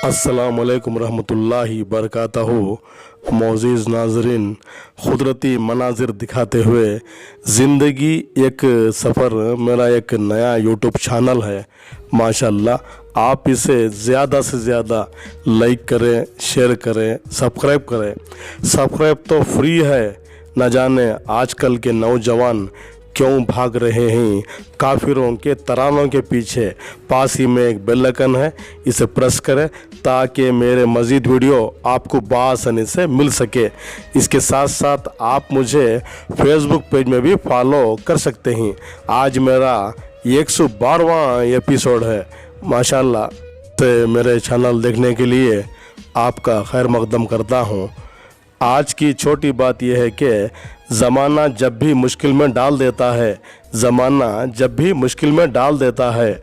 अस्सलाम वालेकुम रहमतुल्लाहि बरकातहू। मोअज़्ज़िज़ नाज़रीन, क़ुदरती मनाज़िर दिखाते हुए ज़िंदगी एक सफ़र मेरा एक नया यूट्यूब चैनल है। माशाअल्लाह आप इसे ज़्यादा से ज़्यादा लाइक करें, शेयर करें, सब्सक्राइब करें। सब्सक्राइब तो फ्री है, न जाने आजकल के नौजवान क्यों भाग रहे हैं काफिरों के तरानों के पीछे। पास ही में एक बेल आइकन है, इसे प्रेस करें ताकि मेरे मज़ीद वीडियो आपको बआसानी से मिल सके। इसके साथ साथ आप मुझे फेसबुक पेज में भी फॉलो कर सकते हैं। आज मेरा 112वां एपिसोड है। माशाअल्लाह से मेरे चैनल देखने के लिए आपका खैर मकदम करता हूँ। आज की छोटी बात यह है कि ज़माना जब भी मुश्किल में डाल देता है, ज़माना जब भी मुश्किल में डाल देता है,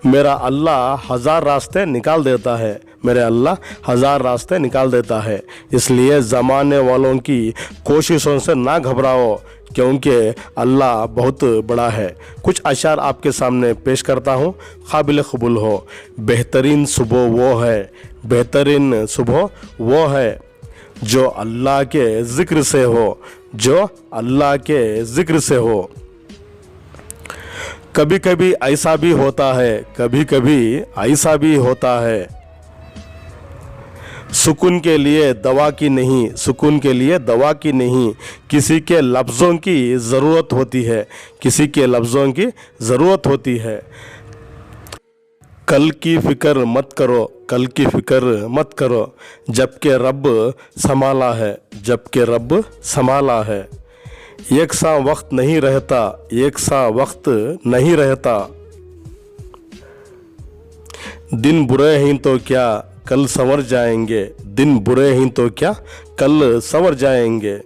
मेरा अल्लाह हज़ार रास्ते निकाल देता है। मेरे अल्लाह हज़ार रास्ते निकाल देता है। इसलिए ज़माने वालों की कोशिशों से ना घबराओ, क्योंकि अल्लाह बहुत बड़ा है। कुछ अशार आपके सामने पेश करता हूँ, काबिल कबूल हो। बेहतरीन सुबह वो है, बेहतरीन सुबह वो है जो अल्लाह के ज़िक्र से हो, जो अल्लाह के ज़िक्र से हो। कभी कभी ऐसा भी होता है, कभी कभी ऐसा भी होता है, सुकून के लिए दवा की नहीं, सुकून के लिए दवा की नहीं, किसी के लफ्ज़ों की ज़रूरत होती है, किसी के लफ्ज़ों की ज़रूरत होती है। कल की फ़िक्र मत करो, कल की फ़िक्र मत करो, जबकि रब संभाला है, जबकि रब संभाला है। एक सा वक्त नहीं रहता, एक सा वक्त नहीं रहता, दिन बुरे हैं तो क्या कल संवर जाएंगे, दिन बुरे हैं तो क्या कल संवर जाएंगे।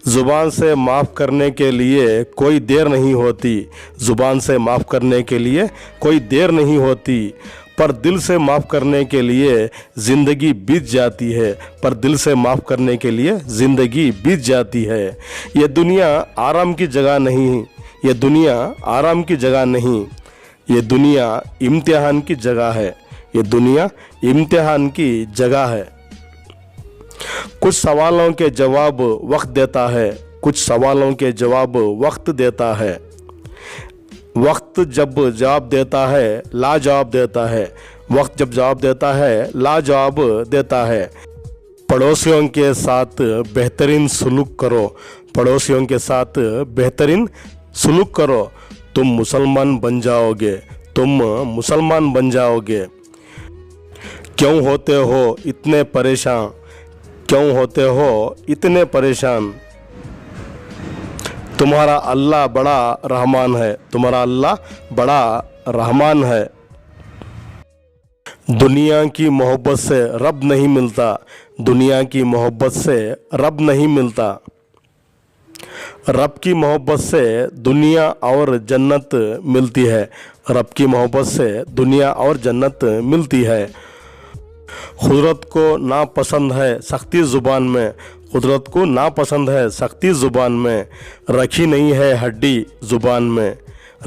ज़ुबान से माफ़ करने के लिए कोई देर नहीं होती, ज़ुबान से माफ़ करने के लिए कोई देर नहीं होती, पर दिल से माफ़ करने के लिए ज़िंदगी बीत जाती है, पर दिल से माफ़ करने के लिए ज़िंदगी बीत जाती है। ये दुनिया आराम की जगह नहीं, ये दुनिया आराम की जगह नहीं, ये दुनिया इम्तिहान की जगह है, ये दुनिया इम्तिहान की जगह है। कुछ सवालों के जवाब वक्त देता है, कुछ सवालों के जवाब वक्त देता है। वक्त जब जवाब देता है लाजवाब देता है, वक्त जब जवाब देता है लाजवाब देता है। पड़ोसियों के साथ बेहतरीन सलूक करो, पड़ोसियों के साथ बेहतरीन सलूक करो, तुम मुसलमान बन जाओगे, तुम मुसलमान बन जाओगे। क्यों होते हो इतने परेशान, क्यों होते हो इतने परेशान, तुम्हारा अल्लाह बड़ा रहमान है, तुम्हारा अल्लाह बड़ा रहमान है। दुनिया की मोहब्बत से रब नहीं मिलता, दुनिया की मोहब्बत से रब नहीं मिलता, रब की मोहब्बत से दुनिया और जन्नत मिलती है, रब की मोहब्बत से दुनिया और जन्नत मिलती है। कुदरत को नापसंद है सख्ती ज़ुबान में, कुदरत को नापसंद है सख्ती ज़ुबान में, रखी नहीं है हड्डी ज़ुबान में,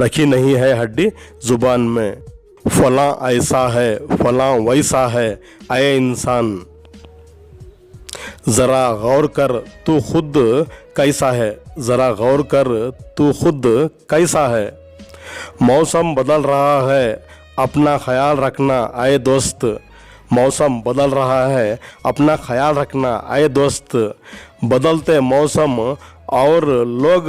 रखी नहीं है हड्डी ज़ुबान में। फ़लाँ ऐसा है, फ़लाँ वैसा है, ऐ इंसान ज़रा गौर कर तू खुद कैसा है, ज़रा गौर कर तू खुद कैसा है। मौसम बदल रहा है अपना ख्याल रखना ऐ दोस्त, मौसम बदल रहा है अपना ख्याल रखना ऐ दोस्त। बदलते मौसम और लोग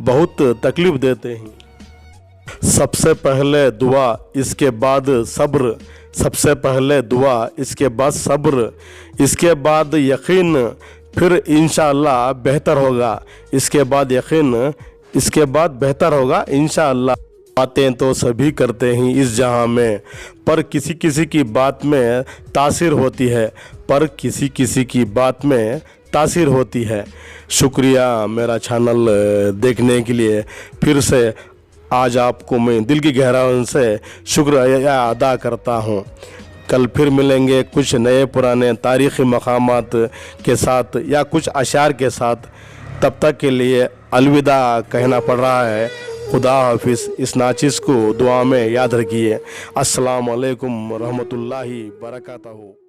बहुत तकलीफ़ देते हैं। सबसे पहले दुआ इसके बाद सब्र, सबसे पहले दुआ इसके बाद सब्र, इसके बाद यकीन, फिर इंशाअल्लाह बेहतर होगा, इसके बाद यकीन, इसके बाद बेहतर होगा इंशाअल्लाह। बातें तो सभी करते हैं इस जहां में, पर किसी किसी की बात में तासीर होती है, पर किसी किसी की बात में तासीर होती है। शुक्रिया मेरा चैनल देखने के लिए। फिर से आज आपको मैं दिल की गहराइयों से शुक्रिया अदा करता हूँ। कल फिर मिलेंगे कुछ नए पुराने तारीख़ी मकामात के साथ या कुछ अशार के साथ। तब तक के लिए अलविदा कहना पड़ रहा है। खुदा हाफिज़। इस नाचिज़ को दुआ में याद रखिए। अस्सलाम वालेकुम रहमतुल्लाहि बरकातहू।